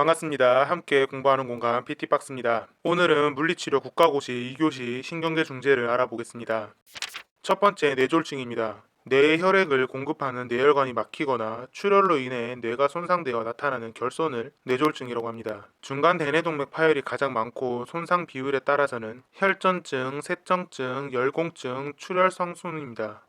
반갑습니다. 함께 공부하는 공간 PT박스입니다. 오늘은 물리치료 국가고시 2교시 신경계 중재를 알아보겠습니다. 첫 번째 뇌졸중입니다. 뇌에 혈액을 공급하는 뇌혈관이 막히거나 출혈로 인해 뇌가 손상되어 나타나는 결손을 뇌졸중이라고 합니다. 중간 대뇌동맥 파열이 가장 많고 손상 비율에 따라서는 혈전증, 쇄정증, 열공증, 출혈성 순입니다.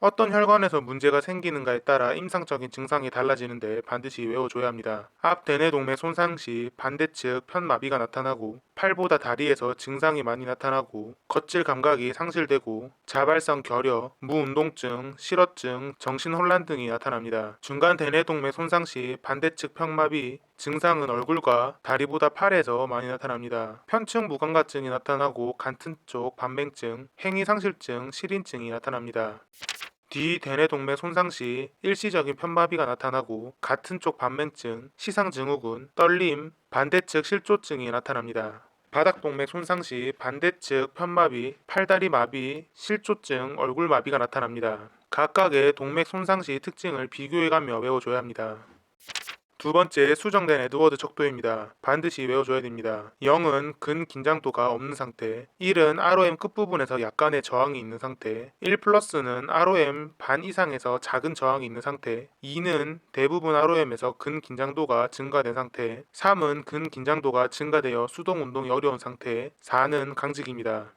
어떤 혈관에서 문제가 생기는가에 따라 임상적인 증상이 달라지는데 반드시 외워줘야 합니다. 앞 대뇌동맥 손상 시 반대측 편마비가 나타나고 팔보다 다리에서 증상이 많이 나타나고 걷질 감각이 상실되고 자발성 결여, 무운동증, 실어증, 정신혼란 등이 나타납니다. 중간 대뇌동맥 손상 시 반대측 편마비, 증상은 얼굴과 다리보다 팔에서 많이 나타납니다. 편측 무감각증이 나타나고 간튼 쪽 반맹증, 행위상실증, 실인증이 나타납니다. 뒤대뇌동맥 손상 시 일시적인 편마비가 나타나고 같은 쪽 반맹증, 시상증후군, 떨림, 반대측 실조증이 나타납니다. 바닥동맥 손상 시 반대측 편마비, 팔다리 마비, 실조증, 얼굴마비가 나타납니다. 각각의 동맥 손상 시 특징을 비교해가며 외워줘야 합니다. 두 번째, 수정된 에드워드 척도입니다. 반드시 외워줘야 됩니다. 0은 근긴장도가 없는 상태, 1은 ROM 끝부분에서 약간의 저항이 있는 상태, 1 플러스는 ROM 반 이상에서 작은 저항이 있는 상태, 2는 대부분 ROM에서 근긴장도가 증가된 상태, 3은 근긴장도가 증가되어 수동 운동이 어려운 상태, 4는 강직입니다.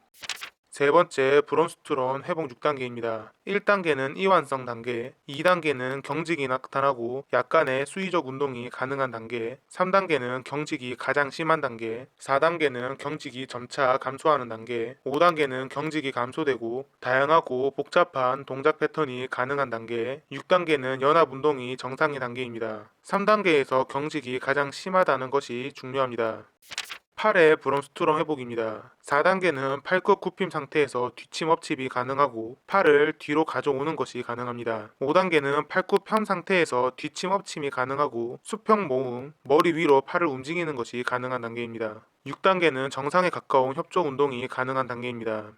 세 번째, 브론스트론 회복 6단계입니다. 1단계는 이완성 단계, 2단계는 경직이 나타나고 약간의 수의적 운동이 가능한 단계, 3단계는 경직이 가장 심한 단계, 4단계는 경직이 점차 감소하는 단계, 5단계는 경직이 감소되고 다양하고 복잡한 동작 패턴이 가능한 단계, 6단계는 연합 운동이 정상의 단계입니다. 3단계에서 경직이 가장 심하다는 것이 중요합니다. 팔의 브론스트롬 회복입니다. 4단계는 팔끝 굽힘 상태에서 뒤침 업칩이 가능하고 팔을 뒤로 가져오는 것이 가능합니다. 5단계는 팔굽 편 상태에서 뒤침 업침이 가능하고 수평 모음, 머리 위로 팔을 움직이는 것이 가능한 단계입니다. 6단계는 정상에 가까운 협조 운동이 가능한 단계입니다.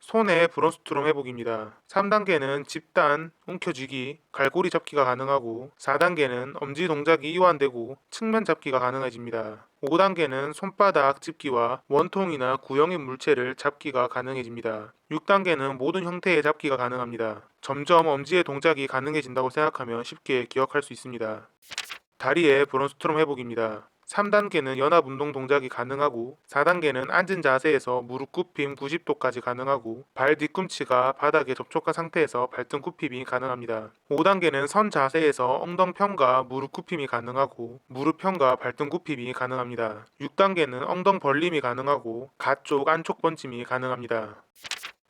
손의 브론스트롬 회복입니다. 3단계는 집단, 움켜쥐기, 갈고리 잡기가 가능하고 4단계는 엄지 동작이 이완되고 측면 잡기가 가능해집니다. 5단계는 손바닥 집기와 원통이나 구형의 물체를 잡기가 가능해집니다. 6단계는 모든 형태의 잡기가 가능합니다. 점점 엄지의 동작이 가능해진다고 생각하면 쉽게 기억할 수 있습니다. 다리의 브론스트롬 회복입니다. 3단계는 연합 운동 동작이 가능하고 4단계는 앉은 자세에서 무릎 굽힘 90도까지 가능하고 발 뒤꿈치가 바닥에 접촉한 상태에서 발등 굽힘이 가능합니다. 5단계는 선 자세에서 엉덩 편과 무릎 굽힘이 가능하고 무릎 편과 발등 굽힘이 가능합니다. 6단계는 엉덩 벌림이 가능하고 가쪽 안쪽 번짐이 가능합니다.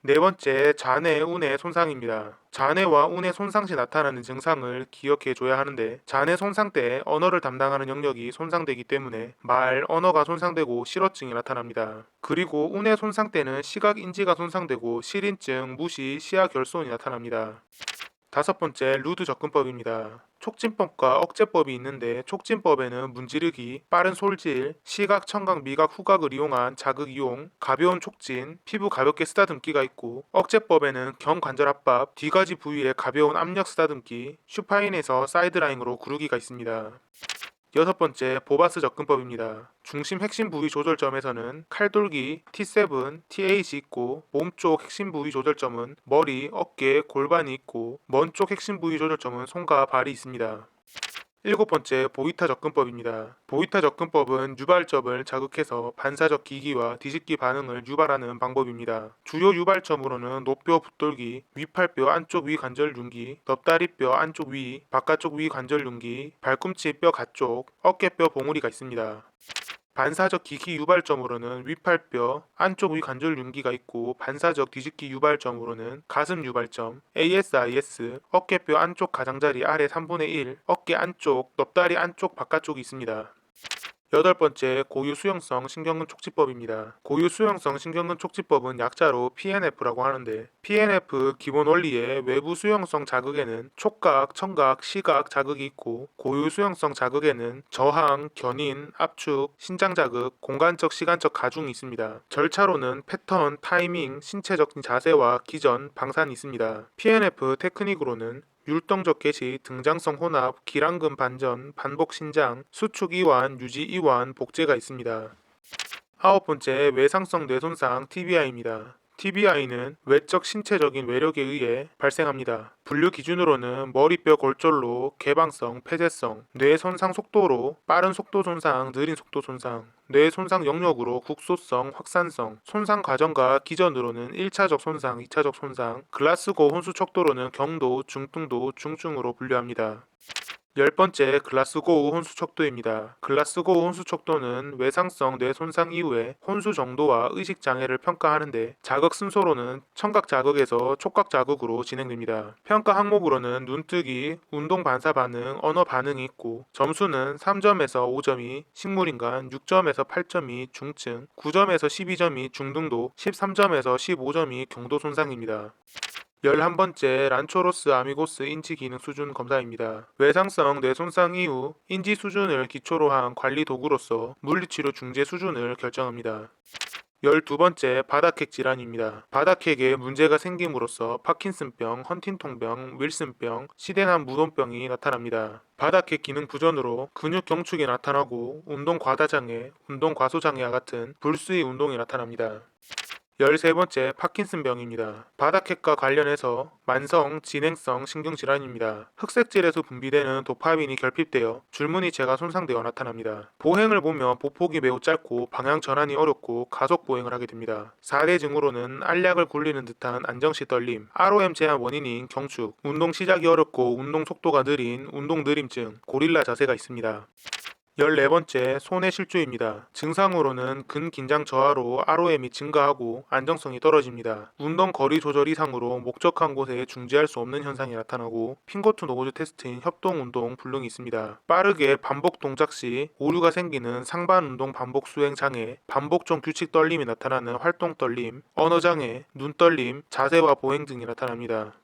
네 번째, 좌뇌, 우뇌 손상입니다. 좌뇌와 우뇌 손상 시 나타나는 증상을 기억해 줘야 하는데 좌뇌 손상 때 언어를 담당하는 영역이 손상되기 때문에 말, 언어가 손상되고 실어증이 나타납니다. 그리고 우뇌 손상 때는 시각 인지가 손상되고 실인증, 무시, 시야 결손이 나타납니다. 다섯 번째, 루드 접근법입니다. 촉진법과 억제법이 있는데 촉진법에는 문지르기, 빠른 솔질, 시각, 청각, 미각, 후각을 이용한 자극 이용, 가벼운 촉진, 피부 가볍게 쓰다듬기가 있고 억제법에는 경관절 압박, 뒤가지 부위에 가벼운 압력 쓰다듬기, 슈파인에서 사이드라인으로 구르기가 있습니다. 여섯 번째, 보바스 접근법입니다. 중심 핵심 부위 조절점에서는 칼돌기, T7, T8이 있고 몸 쪽 핵심 부위 조절점은 머리, 어깨, 골반이 있고 먼 쪽 핵심 부위 조절점은 손과 발이 있습니다. 일곱 번째, 보이타 접근법입니다. 보이타 접근법은 유발점을 자극해서 반사적 기기와 뒤집기 반응을 유발하는 방법입니다. 주요 유발점으로는 노뼈 붙돌기, 위팔뼈 안쪽 위 관절 융기, 넙다리뼈 안쪽 위, 바깥쪽 위 관절 융기, 발꿈치 뼈 가쪽, 어깨뼈 봉우리가 있습니다. 반사적 기기 유발점으로는 위팔뼈, 안쪽 위 관절 융기가 있고 반사적 뒤집기 유발점으로는 가슴 유발점, ASIS, 어깨뼈 안쪽 가장자리 아래 3분의 1, 어깨 안쪽, 넙다리 안쪽 바깥쪽이 있습니다. 여덟 번째, 고유 수용성 신경근 촉지법입니다. 고유 수용성 신경근 촉지법은 약자로 PNF라고 하는데 PNF 기본 원리의 외부 수용성 자극에는 촉각, 청각, 시각 자극이 있고 고유 수용성 자극에는 저항, 견인, 압축, 신장 자극, 공간적, 시간적 가중이 있습니다. 절차로는 패턴, 타이밍, 신체적 자세와 기전, 방산이 있습니다. PNF 테크닉으로는 율동적 개시, 등장성 혼합, 기랑근 반전, 반복 신장, 수축 이완, 유지 이완, 복제가 있습니다. 아홉 번째, 외상성 뇌손상 TBI입니다. TBI는 외적 신체적인 외력에 의해 발생합니다. 분류 기준으로는 머리뼈 골절로 개방성, 폐쇄성, 뇌 손상 속도로 빠른 속도 손상, 느린 속도 손상, 뇌 손상 영역으로 국소성, 확산성, 손상 과정과 기전으로는 1차적 손상, 2차적 손상, 글라스고 혼수 척도로는 경도, 중등도, 중증으로 분류합니다. 열 번째, 글라스고우 혼수 척도입니다. 글라스고우 혼수 척도는 외상성 뇌 손상 이후에 혼수 정도와 의식 장애를 평가하는데 자극 순서로는 청각 자극에서 촉각 자극으로 진행됩니다. 평가 항목으로는 눈뜨기, 운동 반사 반응, 언어 반응이 있고 점수는 3점에서 5점이 식물인간, 6점에서 8점이 중증, 9점에서 12점이 중등도, 13점에서 15점이 경도 손상입니다. 11번째, 란초로스 아미고스 인지 기능 수준 검사입니다. 외상성 뇌손상 이후 인지 수준을 기초로 한 관리 도구로서 물리치료 중재 수준을 결정합니다. 12번째, 바닥핵 질환입니다. 바닥핵에 문제가 생김으로써 파킨슨병, 헌팅턴병, 윌슨병, 시대남 무돈병이 나타납니다. 바닥핵 기능 부전으로 근육 경축이 나타나고 운동 과다장애, 운동 과소장애와 같은 불수의 운동이 나타납니다. 13번째, 파킨슨병입니다. 바닥핵과 관련해서 만성, 진행성 신경질환입니다. 흑색질에서 분비되는 도파민이 결핍되어 줄무늬체가 손상되어 나타납니다. 보행을 보면 보폭이 매우 짧고 방향 전환이 어렵고 가속 보행을 하게 됩니다. 4대 증후로는 알약을 굴리는 듯한 안정시 떨림, ROM 제한 원인인 경축, 운동 시작이 어렵고 운동 속도가 느린 운동 느림증, 고릴라 자세가 있습니다. 14번째, 손의 실조입니다. 증상으로는 근긴장 저하로 ROM이 증가하고 안정성이 떨어집니다. 운동 거리 조절 이상으로 목적한 곳에 중지할 수 없는 현상이 나타나고 핑거투 노즈 테스트인 협동운동 불능이 있습니다. 빠르게 반복 동작 시 오류가 생기는 상반운동 반복 수행 장애, 반복종 규칙 떨림이 나타나는 활동 떨림, 언어 장애, 눈 떨림, 자세와 보행 등이 나타납니다.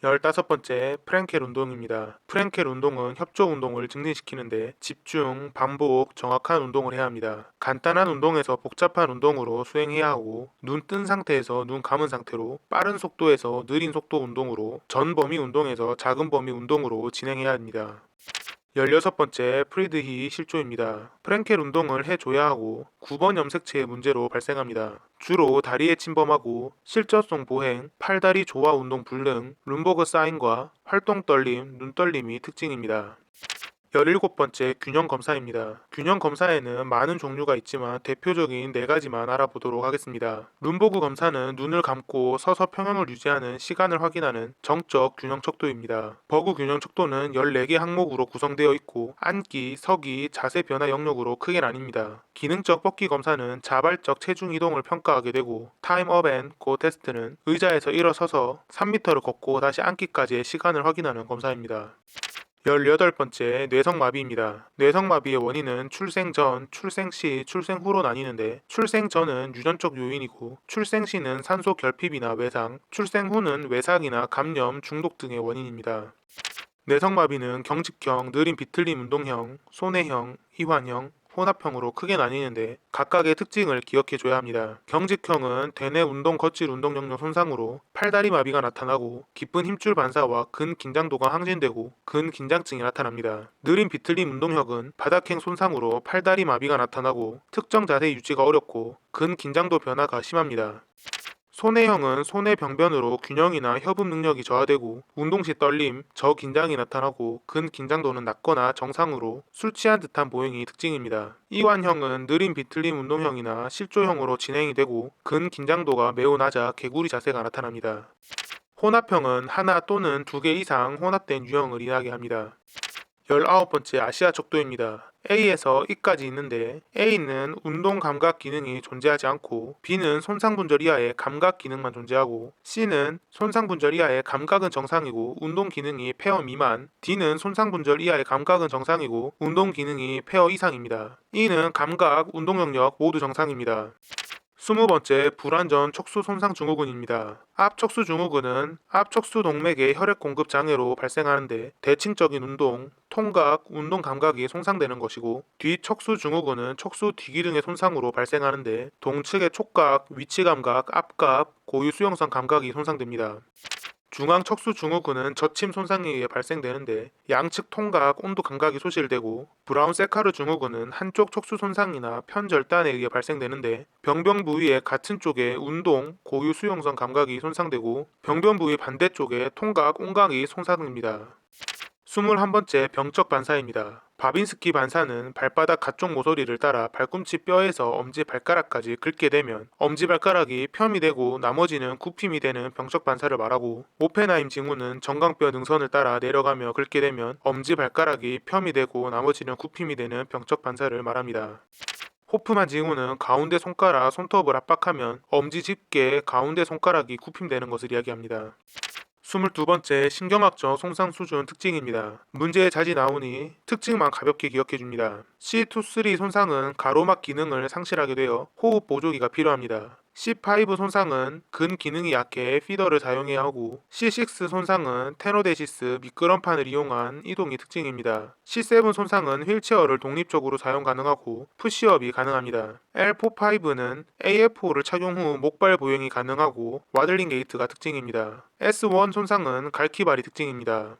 15번째, 프랭켈 운동입니다. 프랭켈 운동은 협조 운동을 증진시키는데 집중, 반복, 정확한 운동을 해야 합니다. 간단한 운동에서 복잡한 운동으로 수행해야 하고 눈 뜬 상태에서 눈 감은 상태로 빠른 속도에서 느린 속도 운동으로 전 범위 운동에서 작은 범위 운동으로 진행해야 합니다. 16번째, 프리드히 실조입니다. 프랭켈 운동을 해줘야 하고 9번 염색체의 문제로 발생합니다. 주로 다리에 침범하고 실저성 보행, 팔다리 조화 운동 불능, 룸버그 사인과 활동 떨림, 눈 떨림이 특징입니다. 17번째, 균형 검사입니다. 균형 검사에는 많은 종류가 있지만 대표적인 4가지만 알아보도록 하겠습니다. 룸버그 검사는 눈을 감고 서서 평형을 유지하는 시간을 확인하는 정적 균형 척도입니다. 버그 균형 척도는 14개 항목으로 구성되어 있고 앉기, 서기, 자세 변화 영역으로 크게 나뉩니다. 기능적 뻗기 검사는 자발적 체중 이동을 평가하게 되고 타임 업 앤 고 테스트는 의자에서 일어서서 3m를 걷고 다시 앉기까지의 시간을 확인하는 검사입니다. 18번째, 뇌성마비입니다. 뇌성마비의 원인은 출생 전, 출생 시, 출생 후로 나뉘는데 출생 전은 유전적 요인이고 출생 시는 산소 결핍이나 외상, 출생 후는 외상이나 감염, 중독 등의 원인입니다. 뇌성마비는 경직형, 느린 비틀림 운동형, 손해형, 이완형, 혼합형으로 크게 나뉘는데 각각의 특징을 기억해줘야 합니다. 경직형은 대뇌 운동 거칠 운동 영역 손상으로 팔다리 마비가 나타나고 깊은 힘줄 반사와 근긴장도가 항진되고 근긴장증이 나타납니다. 느린 비틀림 운동형은 바닥행 손상으로 팔다리 마비가 나타나고 특정 자세 유지가 어렵고 근긴장도 변화가 심합니다. 손해형은 손해 병변으로 균형이나 협음 능력이 저하되고 운동 시 떨림, 저긴장이 나타나고 근긴장도는 낮거나 정상으로 술 취한 듯한 보행이 특징입니다. 이완형은 느린 비틀림 운동형이나 실조형으로 진행이 되고 근긴장도가 매우 낮아 개구리 자세가 나타납니다. 혼합형은 하나 또는 2개 이상 혼합된 유형을 이야기합니다. 19번째, 아시아 척도입니다. A에서 E까지 있는데 A는 운동 감각 기능이 존재하지 않고 B는 손상 분절 이하의 감각 기능만 존재하고 C는 손상 분절 이하의 감각은 정상이고 운동 기능이 페어 미만, D는 손상 분절 이하의 감각은 정상이고 운동 기능이 페어 이상입니다. E는 감각, 운동 영역 모두 정상입니다. 20번째, 불완전 척수 손상 증후군입니다. 앞척수 증후군은 앞척수 동맥의 혈액 공급 장애로 발생하는데 대칭적인 운동, 통각, 운동 감각이 손상되는 것이고 뒤척수 증후군은 척수 뒤기능의 손상으로 발생하는데 동측의 촉각, 위치 감각, 앞각, 고유 수용성 감각이 손상됩니다. 중앙 척수 증후군은 저침 손상에 의해 발생되는데 양측 통각, 온도 감각이 소실되고, 브라운 세카르 증후군은 한쪽 척수 손상이나 편절단에 의해 발생되는데 병변 부위의 같은 쪽에 운동, 고유 수용성 감각이 손상되고 병변 부위 반대쪽에 통각, 온각이 손상됩니다. 21번째 병적 반사입니다. 바빈스키 반사는 발바닥 가쪽 모서리를 따라 발꿈치 뼈에서 엄지 발가락까지 긁게 되면 엄지발가락이 펴이 되고 나머지는 굽힘이 되는 병적 반사를 말하고, 오펜하임 징후는 정강뼈 능선을 따라 내려가며 긁게 되면 엄지발가락이 펴이 되고 나머지는 굽힘이 되는 병적 반사를 말합니다. 호프만 징후는 가운데 손가락, 손톱을 압박하면 엄지 집게 가운데 손가락이 굽힘되는 것을 이야기합니다. 22번째 신경학적 손상 수준 특징입니다. 문제에 자주 나오니 특징만 가볍게 기억해줍니다. C2-3 손상은 가로막 기능을 상실하게 되어 호흡 보조기가 필요합니다. C5 손상은 근 기능이 약해 피더를 사용해야 하고, C6 손상은 테노데시스 미끄럼판을 이용한 이동이 특징입니다. C7 손상은 휠체어를 독립적으로 사용 가능하고 푸시업이 가능합니다. L4-5는 AF4를 착용 후 목발 보행이 가능하고 와들링 게이트가 특징입니다. S1 손상은 갈퀴발이 특징입니다.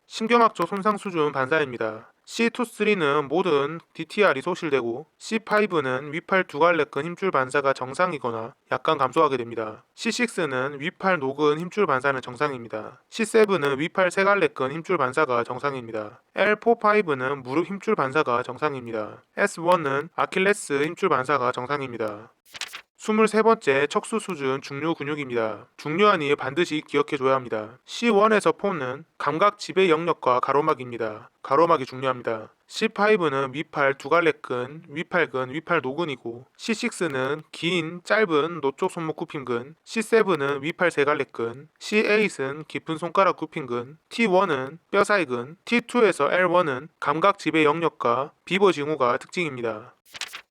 신경학적 손상 수준 반사입니다. C2-3는 모든 DTR이 소실되고, C5는 위팔 두갈래근 힘줄 반사가 정상이거나 약간 감소하게 됩니다. C6는 위팔 노근 힘줄 반사는 정상입니다. C7은 위팔 세갈래근 힘줄 반사가 정상입니다. L4-5는 무릎 힘줄 반사가 정상입니다. S1은 아킬레스 힘줄 반사가 정상입니다. 23번째 척수 수준 중류 근육입니다. 중요하니 반드시 기억해줘야 합니다. C1에서 4는 감각 지배 영역과 가로막입니다. 가로막이 중요합니다. C5는 위팔 두갈래근, 위팔근, 위팔 노근이고, C6는 긴, 짧은 노쪽 손목 굽힘근, C7은 위팔 세갈래근, C8은 깊은 손가락 굽힘근, T1은 뼈 사이근, T2에서 L1은 감각 지배 영역과 비버 징후가 특징입니다.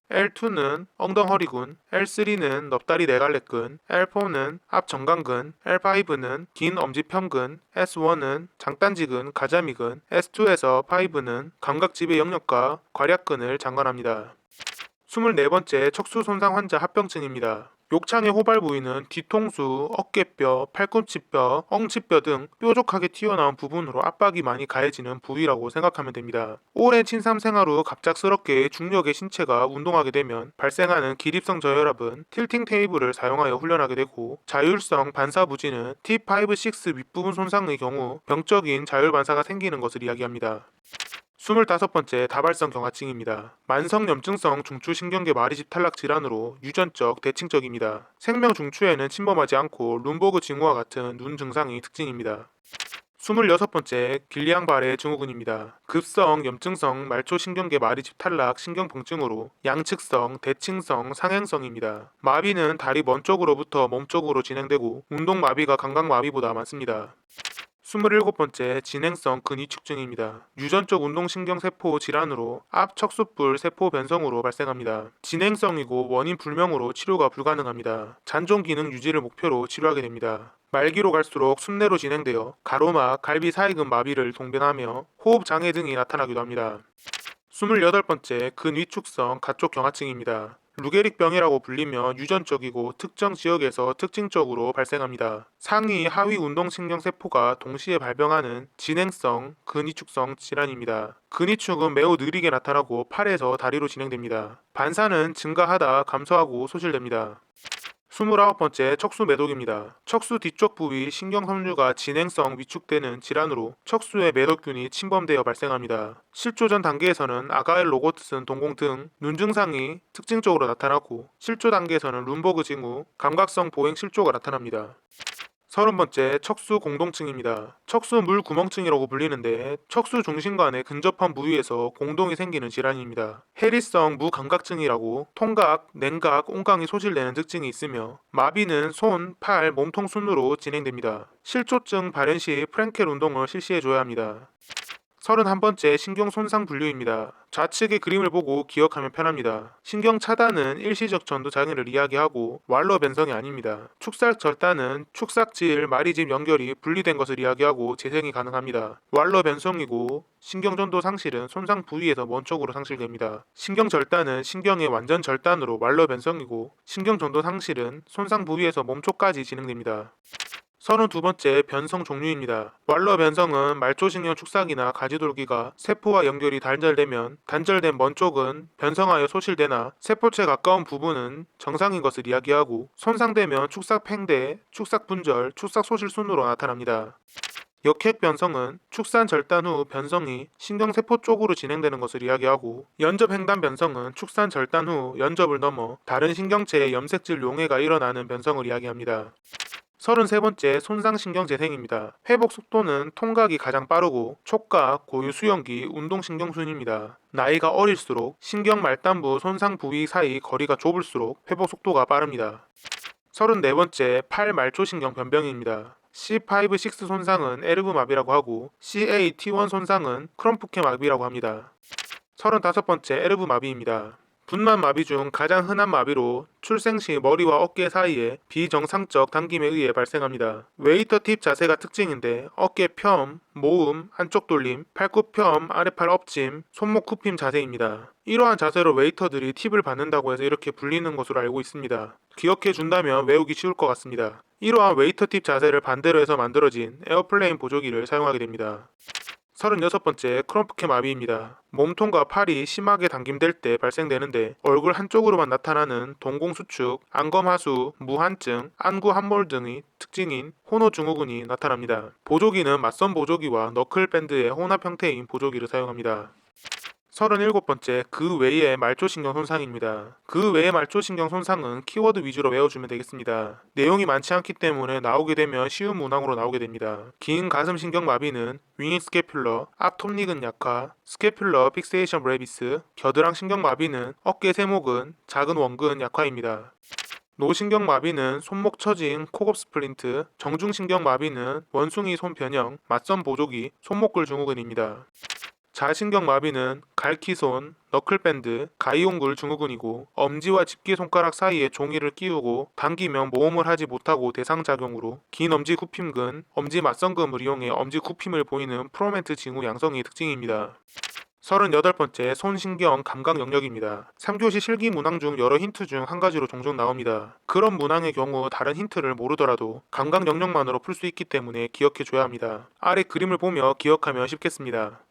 L2는 엉덩허리근, L3는 넙다리 네갈래근, L4는 앞정강근, L5는 긴 엄지편근, S1은 장단지근, 가자미근, S2에서 5는 감각지배 영역과 괄약근을 장관합니다. 24번째 척수 손상 환자 합병증입니다. 욕창의 호발 부위는 뒤통수, 어깨뼈, 팔꿈치뼈, 엉치뼈 등 뾰족하게 튀어나온 부분으로 압박이 많이 가해지는 부위라고 생각하면 됩니다. 오랜 침상 생활 후 갑작스럽게 중력의 신체가 운동하게 되면 발생하는 기립성 저혈압은 틸팅 테이블을 사용하여 훈련하게 되고, 자율성 반사 부지는 T5-6 윗부분 손상의 경우 병적인 자율 반사가 생기는 것을 이야기합니다. 25번째 다발성 경화증입니다. 만성 염증성 중추신경계 마리집 탈락 질환으로 유전적, 대칭적입니다. 생명 중추에는 침범하지 않고 룸버그 징후와 같은 눈 증상이 특징입니다. 26번째 길리앙바레 증후군입니다. 급성 염증성 말초신경계 마리집 탈락 신경통증으로 양측성, 대칭성, 상행성입니다. 마비는 다리 먼 쪽으로부터 몸 쪽으로 진행되고 운동마비가 감각마비보다 많습니다. 27번째 진행성 근위축증입니다. 유전적 운동신경세포 질환으로 앞척수뿔 세포 변성으로 발생합니다. 진행성이고 원인 불명으로 치료가 불가능합니다. 잔존 기능 유지를 목표로 치료하게 됩니다. 말기로 갈수록 순내로 진행되어 가로막, 갈비 사이근 마비를 동반하며 호흡 장애 등이 나타나기도 합니다. 28번째 근위축성 가쪽 경화증입니다. 루게릭병이라고 불리며 유전적이고 특정 지역에서 특징적으로 발생합니다. 상위, 하위 운동신경세포가 동시에 발병하는 진행성, 근위축성 질환입니다. 근위축은 매우 느리게 나타나고 팔에서 다리로 진행됩니다. 반사는 증가하다 감소하고 소실됩니다. 29번째 척수 매독입니다. 척수 뒤쪽 부위 신경섬유가 진행성 위축되는 질환으로 척수의 매독균이 침범되어 발생합니다. 실조 전 단계에서는 아가일 로고트슨 동공 등 눈 증상이 특징적으로 나타나고, 실조 단계에서는 룸버그 징후, 감각성 보행 실조가 나타납니다. 30번째 척수 공동층입니다. 척수 물구멍층이라고 불리는데 척수 중심관에 근접한 부위에서 공동이 생기는 질환입니다. 해리성 무감각증이라고 통각, 냉각, 온강이 소실되는 특징이 있으며 마비는 손, 팔, 몸통 순으로 진행됩니다. 실조증 발현 시 프랭켈 운동을 실시해줘야 합니다. 31번째 신경 손상 분류입니다. 좌측의 그림을 보고 기억하면 편합니다. 신경 차단은 일시적 전두 장애를 이야기하고 왈러 변성이 아닙니다. 축삭 절단은 축삭질, 마리집 연결이 분리된 것을 이야기하고 재생이 가능합니다. 왈러 변성이고 신경 전도 상실은 손상 부위에서 먼 쪽으로 상실됩니다. 신경 절단은 신경의 완전 절단으로 왈러 변성이고 신경 전도 상실은 손상 부위에서 몸 쪽까지 진행됩니다. 32번째 변성 종류입니다. 왈러 변성은 말초신경 축삭이나 가지돌기가 세포와 연결이 단절되면 단절된 먼 쪽은 변성하여 소실되나 세포체 가까운 부분은 정상인 것을 이야기하고 손상되면 축삭 팽대, 축삭 분절, 축삭 소실 순으로 나타납니다. 역핵 변성은 축산 절단 후 변성이 신경세포 쪽으로 진행되는 것을 이야기하고 연접 횡단 변성은 축산 절단 후 연접을 넘어 다른 신경체의 염색질 용해가 일어나는 변성을 이야기합니다. 33번째 손상신경재생입니다. 회복 속도는 통각이 가장 빠르고 촉각, 고유 수용기, 운동신경순입니다. 나이가 어릴수록 신경 말단부 손상 부위 사이 거리가 좁을수록 회복 속도가 빠릅니다. 34번째 팔말초신경 변병입니다. C5-6 손상은 에르브마비라고 하고 CAT1 손상은 크롬프케 마비라고 합니다. 35번째 에르브마비입니다. 분만 마비 중 가장 흔한 마비로 출생 시 머리와 어깨 사이에 비정상적 당김에 의해 발생합니다. 웨이터 팁 자세가 특징인데 어깨 펴움, 모음, 안쪽 돌림, 팔굽 펴움, 아래팔 엎짐, 손목 굽힘 자세입니다. 이러한 자세로 웨이터들이 팁을 받는다고 해서 이렇게 불리는 것으로 알고 있습니다. 기억해 준다면 외우기 쉬울 것 같습니다. 이러한 웨이터 팁 자세를 반대로 해서 만들어진 에어플레인 보조기를 사용하게 됩니다. 36번째 크롬프케 마비입니다. 몸통과 팔이 심하게 당김될 때 발생되는데 얼굴 한쪽으로만 나타나는 동공수축, 안검하수, 무한증, 안구함몰 등의 특징인 혼호증후군이 나타납니다. 보조기는 맞선 보조기와 너클밴드의 혼합 형태인 보조기를 사용합니다. 37번째 그 외의 말초신경 손상입니다. 그 외의 말초신경 손상은 키워드 위주로 외워주면 되겠습니다. 내용이 많지 않기 때문에 나오게 되면 쉬운 문항으로 나오게 됩니다. 긴 가슴신경 마비는 윙잉 스케퓰러, 앞톱닉은 약화, 스케퓰러 픽세이션 브레비스, 겨드랑 신경 마비는 어깨 세목은 작은 원근 약화입니다. 노신경 마비는 손목 처진 콕업 스플린트, 정중신경 마비는 원숭이 손 변형, 맞선 보조기, 손목골 증후군입니다. 자신경 마비는 갈키손, 너클밴드, 가이온굴 증후군이고 엄지와 집게손가락 사이에 종이를 끼우고 당기면 모험을 하지 못하고 대상작용으로 긴 엄지 굽힘근, 엄지 맞선금을 이용해 엄지 굽힘을 보이는 프로멘트 징후 양성이 특징입니다. 38번째 손신경 감각 영역입니다. 3교시 실기 문항 중 여러 힌트 중 한 가지로 종종 나옵니다. 그런 문항의 경우 다른 힌트를 모르더라도 감각 영역만으로 풀 수 있기 때문에 기억해 줘야 합니다. 아래 그림을 보며 기억하면 쉽겠습니다.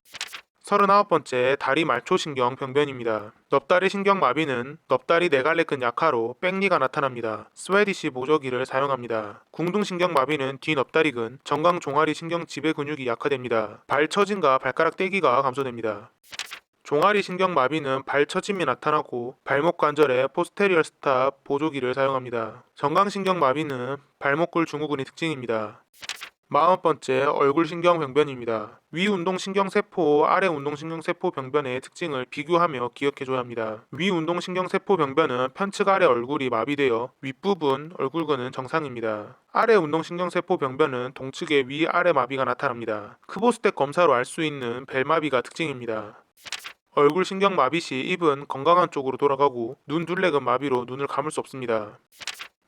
39번째 다리 말초신경 병변입니다. 넙다리 신경 마비는 넙다리 네갈래근 약화로 백리가 나타납니다. 스웨디시 보조기를 사용합니다. 궁둥신경 마비는 뒤넙다리근, 정강 종아리 신경 지배 근육이 약화됩니다. 발 처짐과 발가락 떼기가 감소됩니다. 종아리 신경 마비는 발 처짐이 나타나고 발목 관절에 포스테리얼 스탑 보조기를 사용합니다. 정강신경 마비는 발목골 증후군이 특징입니다. 40번째 얼굴신경 병변입니다. 위 운동신경세포, 아래 운동신경세포 병변의 특징을 비교하며 기억해줘야 합니다. 위 운동신경세포 병변은 편측 아래 얼굴이 마비되어 윗부분 얼굴근은 정상입니다. 아래 운동신경세포 병변은 동측의 위 아래 마비가 나타납니다. 크보스텍 검사로 알 수 있는 벨마비가 특징입니다. 얼굴 신경 마비 시 입은 건강한 쪽으로 돌아가고 눈 둘레근 마비로 눈을 감을 수 없습니다.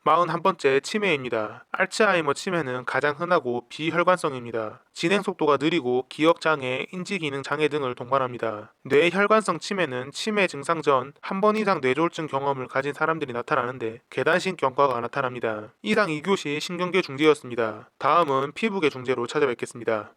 41번째 치매입니다. 알츠하이머 치매는 가장 흔하고 비혈관성입니다. 진행 속도가 느리고 기억장애, 인지기능 장애 등을 동반합니다. 뇌혈관성 치매는 치매 증상 전 한 번 이상 뇌졸중 경험을 가진 사람들이 나타나는데 계단식 경과가 나타납니다. 이상 2교시 신경계 중재였습니다. 다음은 피부계 중재로 찾아뵙겠습니다.